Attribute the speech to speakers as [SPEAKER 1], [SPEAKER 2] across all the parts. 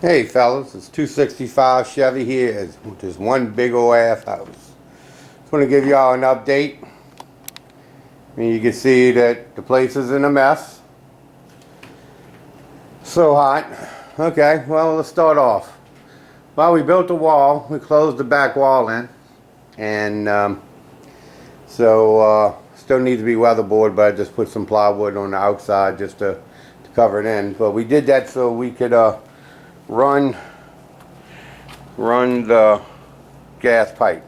[SPEAKER 1] Hey fellas, it's 265 Chevy here with this one big old ass house. Just want to give y'all an update. And you can see that the place is in a mess. So hot. Okay, well, let's start off. Well, we built a wall. We closed the back wall in. And still needs to be weatherboard, but I just put some plywood on the outside just to cover it in. But we did that so we could run the gas pipe.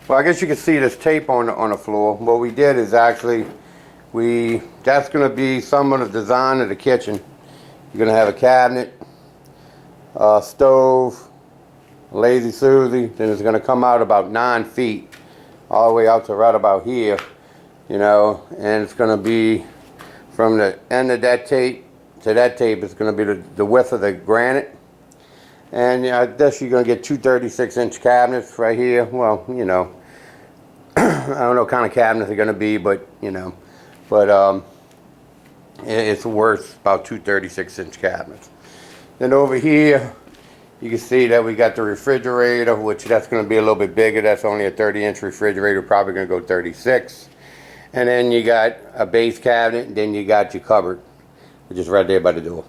[SPEAKER 1] Well, I guess you can see this tape on the floor. What we did is actually that's going to be some of the design of the kitchen. You're going to have a cabinet, a stove, a Lazy Susie. Then it's going to come out about 9 feet all the way out to right about here, you know, and it's going to be from the end of that tape to that tape. It's going to be the width of the granite. And I guess you're going to get two 36-inch cabinets right here. Well, you know, I don't know what kind of cabinets they're going to be, but, you know, it's worth about two 36-inch cabinets. Then over here, you can see that we got the refrigerator, which that's going to be a little bit bigger. That's only a 30-inch refrigerator, probably going to go 36. And then you got a base cabinet, and then you got your cupboard, which is right there by the door.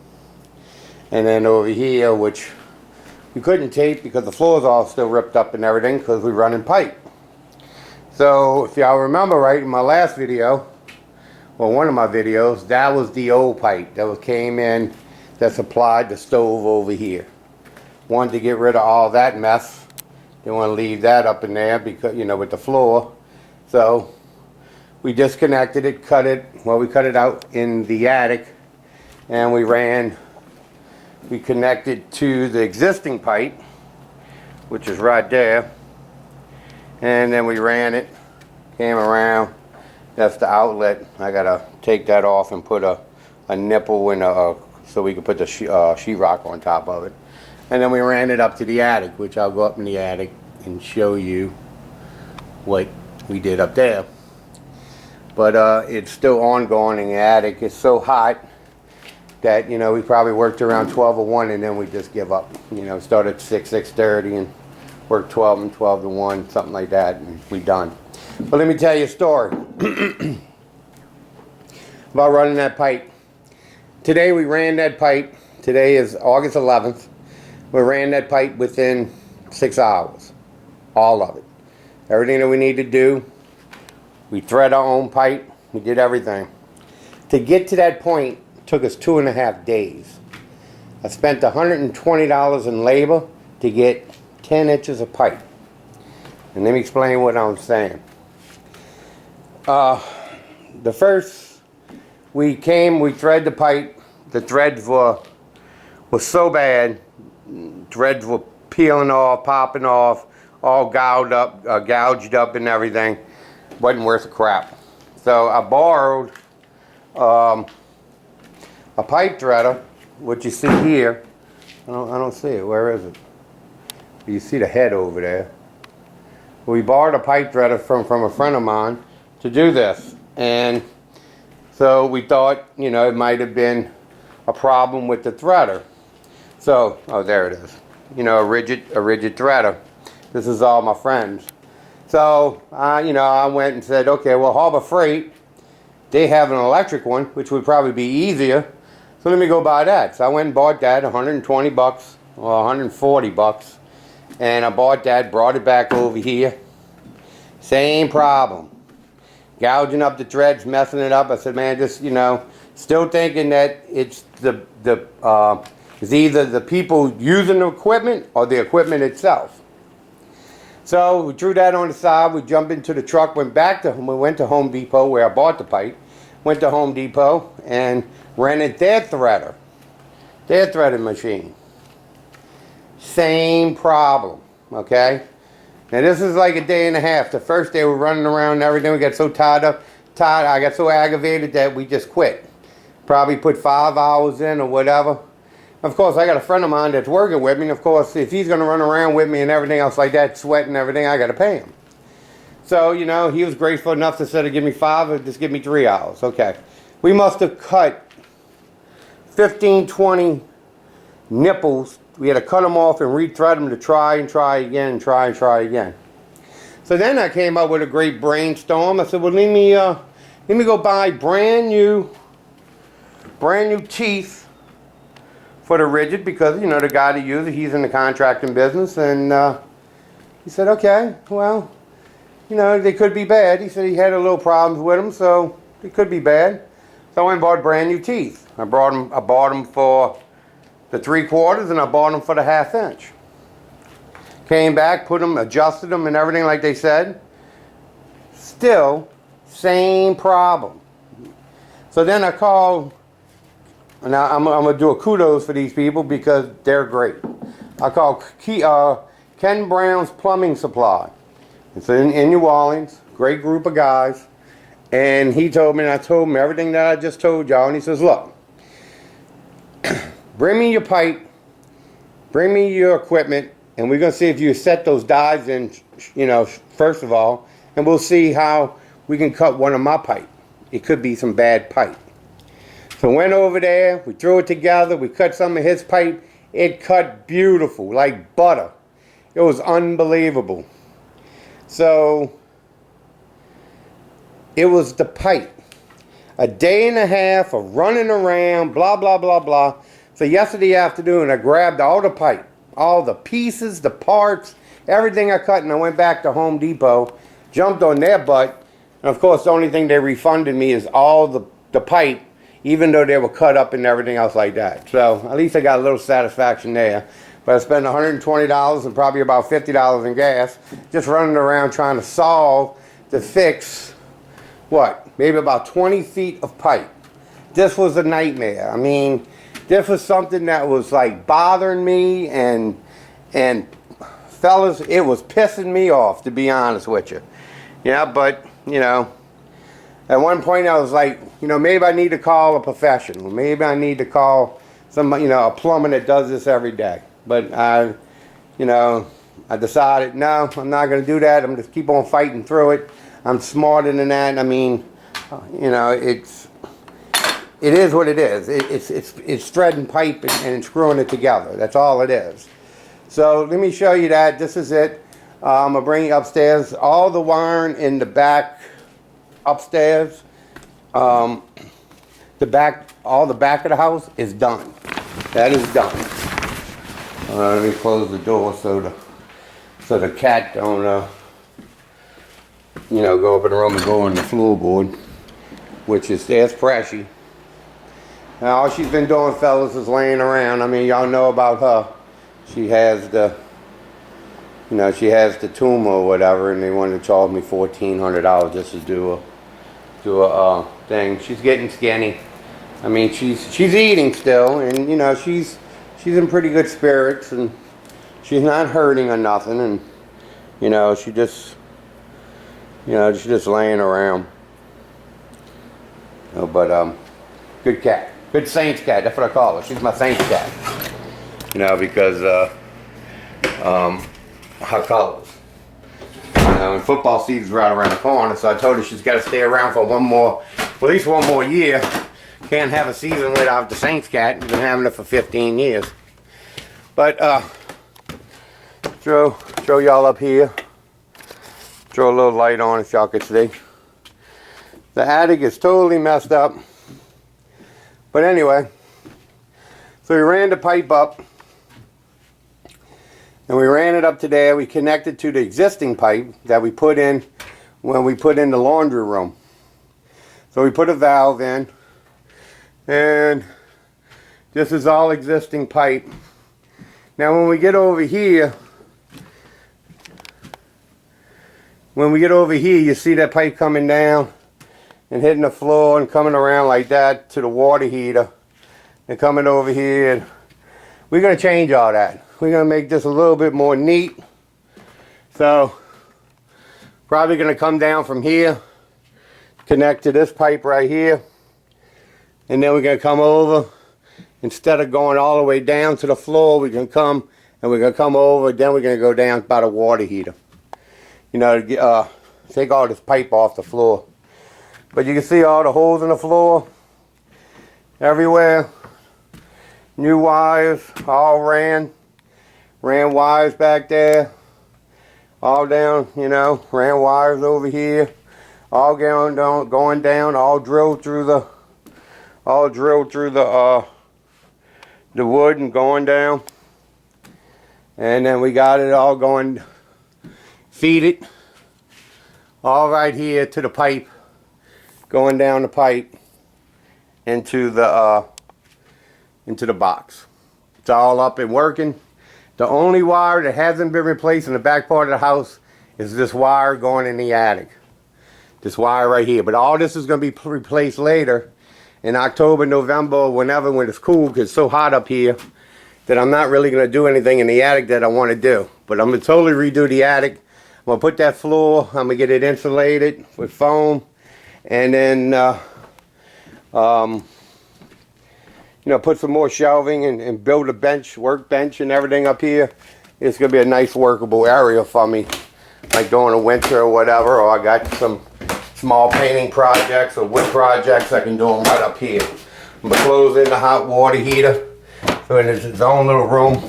[SPEAKER 1] And then over here, which we couldn't tape because the floor's all still ripped up and everything because we're running pipe. So if y'all remember right in my last video, well, one of my videos, that was the old pipe that came in that supplied the stove over here. Wanted to get rid of all that mess. Didn't want to leave that up in there because, you know, with the floor. So we disconnected it, cut it. Well, we cut it out in the attic, and we connected to the existing pipe, which is right there, and then we ran it, came around. That's the outlet. I gotta take that off and put a nipple in so we can put the sheetrock on top of it. And then we ran it up to the attic, which I'll go up in the attic and show you what we did up there. But it's still ongoing in the attic. It's so hot that, you know, we probably worked around 12 or 1 and then we just give up. You know, start at 6:30 and work 12 and 12 to 1, something like that, and we done. But let me tell you a story about running that pipe. Today we ran that pipe. Today is August 11th. We ran that pipe within 6 hours. All of it. Everything that we need to do. We thread our own pipe. We did everything. To get to that point took us 2.5 days. I spent $120 in labor to get 10 inches of pipe. And let me explain what I'm saying. The first, we thread the pipe. The threads was so bad. Threads were peeling off, popping off, all gouged up and everything. Wasn't worth a crap. So I borrowed a pipe threader, which you see here. I don't see it. Where is it? You see the head over there. We borrowed a pipe threader from a friend of mine to do this, and so we thought, you know, it might have been a problem with the threader. So, oh, there it is. You know, a rigid threader. This is all my friends. So, you know, I went and said, okay, well, Harbor Freight, they have an electric one, which would probably be easier. So let me go buy that. So I went and bought that, 120 bucks or 140 bucks. And I bought that, brought it back over here. Same problem. Gouging up the threads, messing it up. I said, man, just, you know, still thinking that it's it's either the people using the equipment or the equipment itself. So we threw that on the side. We jumped into the truck, we went to Home Depot where I bought the pipe. Went to Home Depot and rented their threading machine. Same problem, okay? Now this is like a day and a half. The first day we're running around and everything. We got so tired. I got so aggravated that we just quit. Probably put 5 hours in or whatever. Of course, I got a friend of mine that's working with me. And of course, if he's going to run around with me and everything else like that, sweating and everything, I got to pay him. So, you know, he was grateful enough to instead of give me 5, or just give me 3 hours. Okay. We must have cut 15, 20 nipples we had to cut them off and rethread them to try and try again and try and try again. So then I came up with a great brainstorm. I said, well, let me go buy brand new teeth for the rigid, because, you know, the guy that used it, he's in the contracting business. And he said, okay, well, you know, they could be bad. He said he had a little problems with them, so they could be bad. So I went and bought brand new teeth. I bought them for the 3/4, and I bought them for the 1/2 inch. Came back, put them, adjusted them and everything like they said. Still, same problem. So then I called, and I'm going to do a kudos for these people because they're great. I called Ken Brown's Plumbing Supply. It's in New Orleans, great group of guys. And he told me, and I told him everything that I just told y'all, and he says, look, bring me your pipe, bring me your equipment, and we're going to see if you set those dies in, you know, first of all, and we'll see how we can cut one of my pipe. It could be some bad pipe. So went over there, we threw it together, we cut some of his pipe. It cut beautiful, like butter. It was unbelievable. So it was the pipe. A day and a half of running around, blah, blah, blah, blah. So yesterday afternoon, I grabbed all the pipe, all the pieces, the parts, everything I cut, and I went back to Home Depot, jumped on their butt, and of course the only thing they refunded me is all the pipe, even though they were cut up and everything else like that. So at least I got a little satisfaction there. But I spent $120 and probably about $50 in gas just running around trying to fix, what, maybe about 20 feet of pipe. This was a nightmare. I mean, this was something that was like bothering me, and fellas, it was pissing me off, to be honest with you. Yeah, but, you know, at one point I was like, you know, maybe I need to call a professional. Maybe I need to call somebody, you know, a plumber that does this every day. But I decided, no, I'm not going to do that. I'm just keep on fighting through it. I'm smarter than that. I mean, you know, it is what it is. It's threading pipe and screwing it together. That's all it is. So let me show you that. This is it. I'm going to bring you upstairs. All the wiring in the back upstairs, all the back of the house is done. That is done. Let me close the door so the cat don't, you know, go up in the room and go on the floorboard, which is, there's Pressy. Now all she's been doing, fellas, is laying around. I mean, y'all know about her. She has the, you know, she has the tumor or whatever, and they wanted to charge me $1,400 just to do a thing. She's getting skinny. I mean, she's eating still, and you know, she's in pretty good spirits, and she's not hurting or nothing, and you know, she's just laying around. No, but good cat, good Saints cat. That's what I call her. She's my Saints cat. You know, because her colors. You know, and football season's right around the corner, so I told her she's got to stay around for at least one more year. Can't have a season without the Saints cat. Been having it for 15 years. But throw y'all up here. Throw a little light on if y'all could see. The attic is totally messed up. But anyway, so we ran the pipe up. And we ran it up to there. We connected to the existing pipe that we put in when we put in the laundry room. So we put a valve in. And this is all existing pipe. Now when we get over here, you see that pipe coming down and hitting the floor and coming around like that to the water heater. And coming over here. And we're going to change all that. We're going to make this a little bit more neat. So, probably going to come down from here, connect to this pipe right here. And then we're going to come over. Instead of going all the way down to the floor, we're going to come over. Then we're going to go down by the water heater. You know, take all this pipe off the floor. But you can see all the holes in the floor. Everywhere. New wires, all ran. ran wires back there, all down, you know, ran wires over here, all going down, all drilled through the the wood and going down. And then we got it all going, feed it all right here to the pipe, going down the pipe into the box. It's all up and working. The only wire that hasn't been replaced in the back part of the house is this wire going in the attic. This wire right here. But all this is going to be replaced later in October, November, whenever, when it's cool, because it's so hot up here that I'm not really going to do anything in the attic that I want to do. But I'm going to totally redo the attic. I'm going to put that floor, I'm going to get it insulated with foam, and then you know, put some more shelving and build a bench, workbench and everything up here. It's going to be a nice workable area for me, like during the winter or whatever, or I got some small painting projects or wood projects, I can do them right up here. I'm going to close in the hot water heater, so it's its own little room.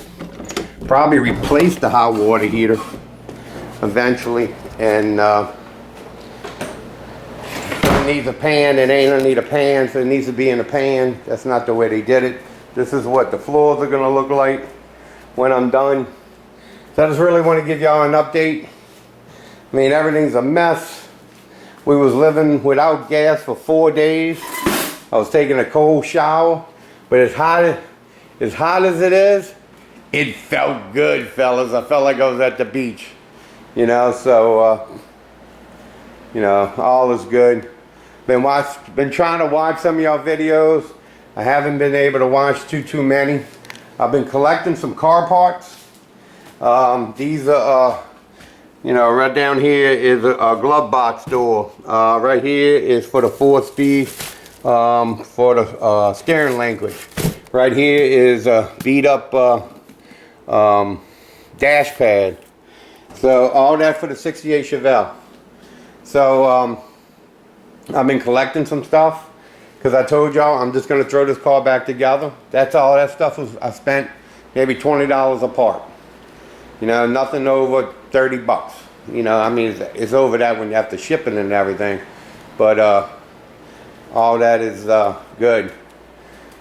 [SPEAKER 1] Probably replace the hot water heater eventually, and it needs a pan. It ain't gonna need a pan, so it needs to be in a pan. That's not the way they did it. This is what the floors are gonna look like when I'm done. So I just really want to give y'all an update. I mean, everything's a mess. We was living without gas for 4 days. I was taking a cold shower, but as hot as it is, it felt good, fellas. I felt like I was at the beach, you know. So you know, all is good. Been trying to watch some of y'all videos. I haven't been able to watch too many. I've been collecting some car parts. These are you know, right down here is a glove box door. Right here is for the 4-speed for the steering language. Right here is a beat up dash pad. So all that for the 68 Chevelle. So I've been collecting some stuff because I told y'all I'm just going to throw this car back together. That's all that stuff was. I spent maybe $20 a part. You know, nothing over 30 bucks. You know, I mean, it's over that when you have to ship it and everything. But all that is good.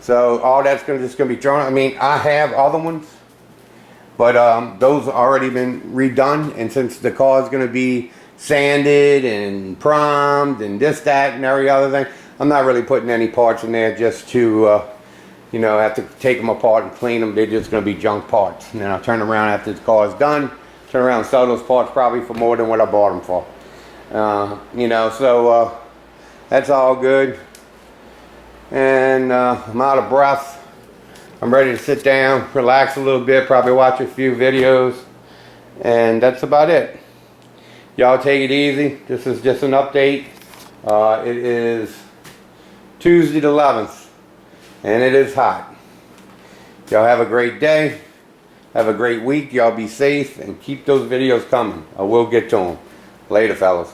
[SPEAKER 1] So all that's just going to be thrown. I mean, I have other ones, but those have already been redone. And since the car is going to be sanded and primed and this, that, and every other thing, I'm not really putting any parts in there just to, you know, have to take them apart and clean them. They're just going to be junk parts. And then I'll turn around after the car is done, turn around and sell those parts probably for more than what I bought them for. You know, so that's all good. And I'm out of breath. I'm ready to sit down, relax a little bit, probably watch a few videos, and that's about it. Y'all take it easy. This is just an update. It is Tuesday the 11th, and it is hot. Y'all have a great day. Have a great week. Y'all be safe and keep those videos coming. I will get to them. Later, fellas.